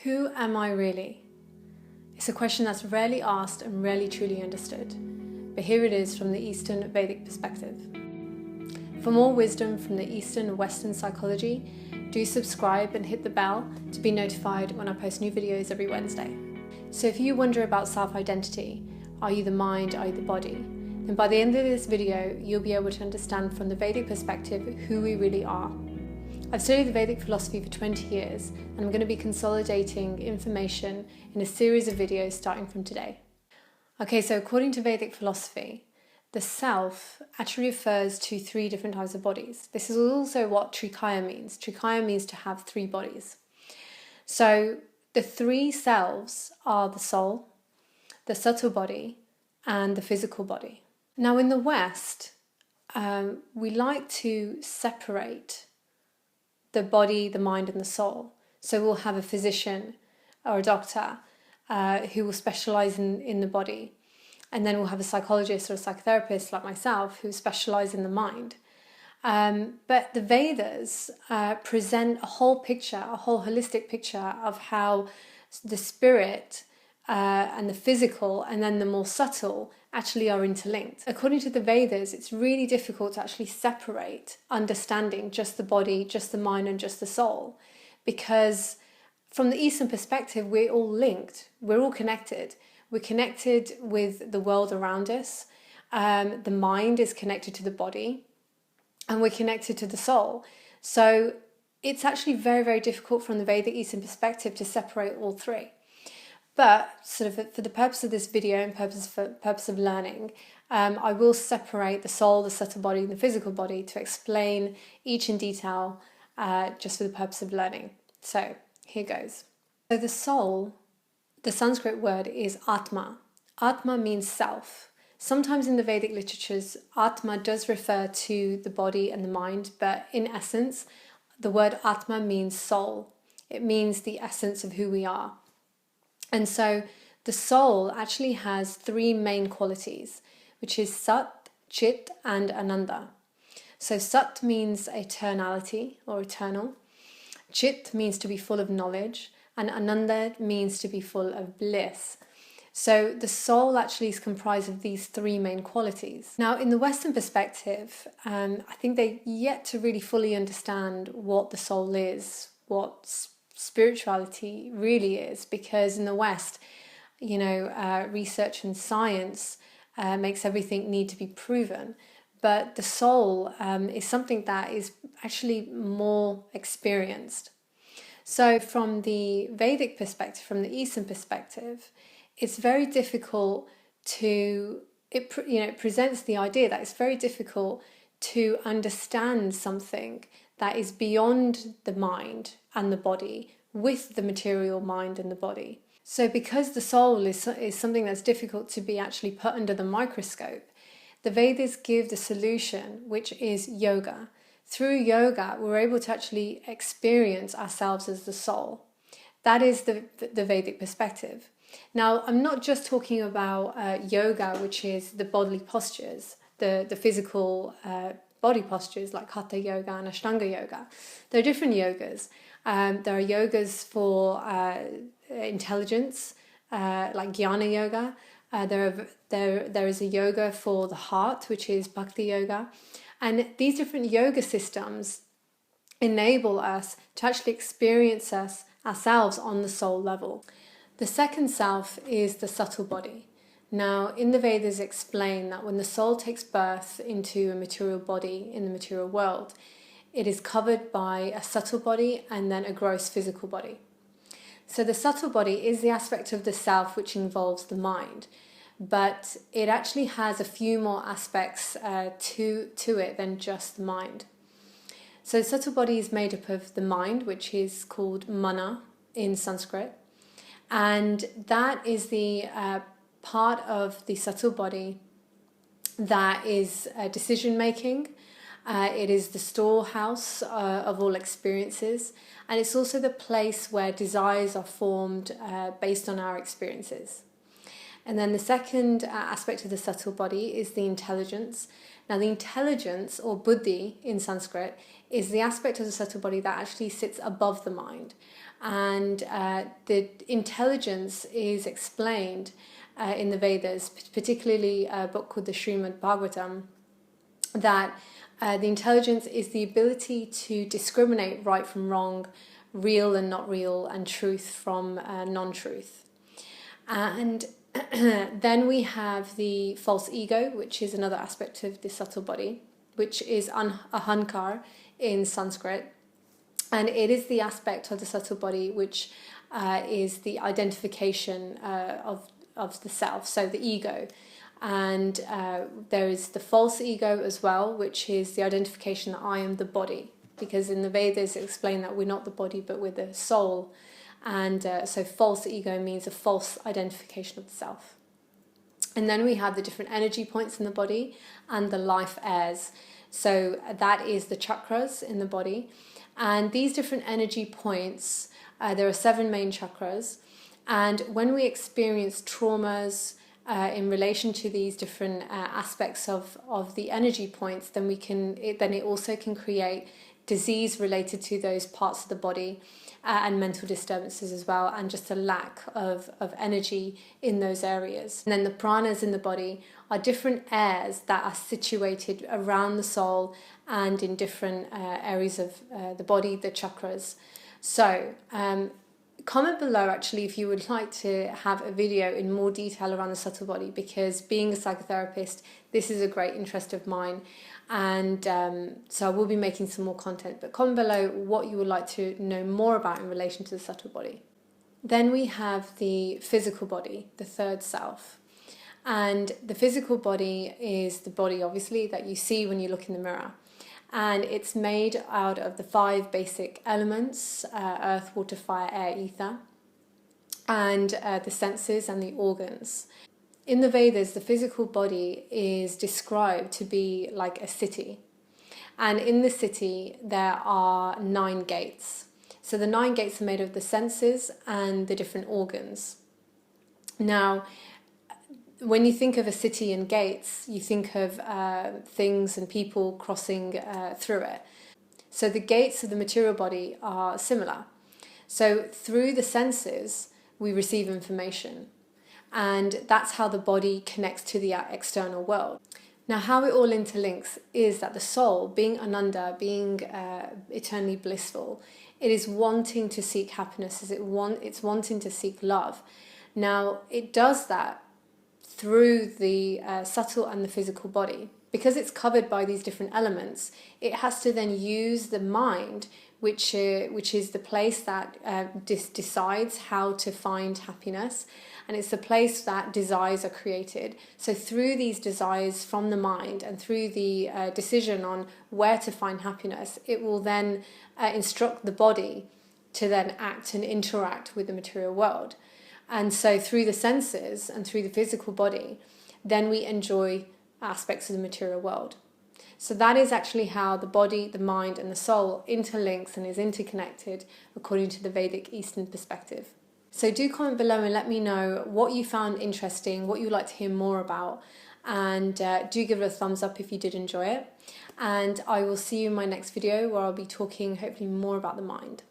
Who am I really? It's a question that's rarely asked and rarely truly understood, but here it is from the Eastern Vedic perspective. For more wisdom from the Eastern and Western psychology, do subscribe and hit the bell to be notified when I post new videos every Wednesday. So if you wonder about self-identity, are you the mind, are you the body? Then by the end of this video, you'll be able to understand from the Vedic perspective who we really are. I've studied the Vedic philosophy for 20 years, and I'm going to be consolidating information in a series of videos starting from today. Okay, so according to Vedic philosophy, the self actually refers to three different types of bodies. This is also what Trikaya means. Trikaya means to have three bodies. So the three selves are the soul, the subtle body, and the physical body. Now in the West, we like to separate the body, the mind, and the soul. So we'll have a physician or a doctor who will specialize in the body. And then we'll have a psychologist or a psychotherapist like myself who specialize in the mind. But the Vedas present a whole picture, a whole holistic picture of how the spirit and the physical and then the more subtle actually are interlinked. According to the Vedas, it's really difficult to actually separate understanding just the body, just the mind, and just the soul, because from the Eastern perspective, we're all linked, we're all connected. We're connected with the world around us. The mind is connected to the body, and we're connected to the soul. So it's actually very, very difficult from the Vedic Eastern perspective to separate all three. But sort of for the purpose of this video and purpose of learning, I will separate the soul, the subtle body, and the physical body to explain each in detail just for the purpose of learning. So here goes. So the soul, the Sanskrit word is Atma. Atma means self. Sometimes in the Vedic literatures, Atma does refer to the body and the mind, but in essence, the word Atma means soul. It means the essence of who we are. And so the soul actually has three main qualities, which is Sat, Chit, and Ananda. So Sat means eternality or eternal. Chit means to be full of knowledge, and Ananda means to be full of bliss. So the soul actually is comprised of these three main qualities. Now, in the Western perspective, I think they're yet to really fully understand what the soul is, what spirituality really is, because in the West, research and science makes everything need to be proven. But the soul is something that is actually more experienced. So from the Vedic perspective, from the Eastern perspective, it's very difficult it presents the idea that it's very difficult to understand something that is beyond the mind and the body with the material mind and the body. So because the soul is something that's difficult to be actually put under the microscope, the Vedas give the solution, which is yoga. Through yoga, we're able to actually experience ourselves as the soul. That is the Vedic perspective. Now, I'm not just talking about yoga, which is the bodily postures, the physical body postures like Hatha yoga and Ashtanga yoga. There are different yogas. There are yogas for intelligence, like Jnana yoga. There is a yoga for the heart, which is Bhakti yoga. And these different yoga systems enable us to actually experience ourselves on the soul level. The second self is the subtle body. Now, in the Vedas explain that when the soul takes birth into a material body in the material world, it is covered by a subtle body and then a gross physical body. So the subtle body is the aspect of the self which involves the mind, but it actually has a few more aspects to it than just the mind. So the subtle body is made up of the mind, which is called mana in Sanskrit, and that is the part of the subtle body that is decision making. It is the storehouse of all experiences, and it's also the place where desires are formed based on our experiences. And then the second aspect of the subtle body is the intelligence. Now, the intelligence, or buddhi in Sanskrit, is the aspect of the subtle body that actually sits above the mind. And the intelligence is explained in the Vedas, particularly a book called the Srimad Bhagavatam, that the intelligence is the ability to discriminate right from wrong, real and not real, and truth from non-truth. And then we have the false ego, which is another aspect of the subtle body, which is ahankar in Sanskrit. And it is the aspect of the subtle body which is the identification of the self, so the ego. And there is the false ego as well, which is the identification that I am the body, because in the Vedas it explains that we're not the body but we're the soul. And so false ego means a false identification of the self. And then we have the different energy points in the body and the life airs. So that is the chakras in the body. And these different energy points, there are 7 main chakras. And when we experience traumas in relation to these different aspects of the energy points, then it also can create disease related to those parts of the body and mental disturbances as well, and just a lack of energy in those areas. And then the pranas in the body are different airs that are situated around the soul and in different areas of the body, the chakras. So comment below actually if you would like to have a video in more detail around the subtle body, because being a psychotherapist, this is a great interest of mine. And so I will be making some more content, but comment below what you would like to know more about in relation to the subtle body. Then we have the physical body, the third self. And the physical body is the body, obviously, that you see when you look in the mirror. And it's made out of the 5 basic elements, earth, water, fire, air, ether, and the senses and the organs. In the Vedas, the physical body is described to be like a city. And in the city, there are 9 gates. So the 9 gates are made of the senses and the different organs. Now, when you think of a city and gates, you think of things and people crossing through it. So the gates of the material body are similar. So through the senses, we receive information. And that's how the body connects to the external world. Now, how it all interlinks is that the soul, being Ananda, being eternally blissful, it is wanting to seek happiness, it's wanting to seek love. Now, it does that through the subtle and the physical body. Because it's covered by these different elements, it has to then use the mind, which is the place that decides how to find happiness, and it's the place that desires are created. So through these desires from the mind and through the decision on where to find happiness, it will then instruct the body to then act and interact with the material world. And so through the senses and through the physical body, then we enjoy aspects of the material world. So that is actually how the body, the mind, and the soul interlinks and is interconnected according to the Vedic Eastern perspective. So do comment below and let me know what you found interesting, what you'd like to hear more about, and do give it a thumbs up if you did enjoy it. And I will see you in my next video where I'll be talking hopefully more about the mind.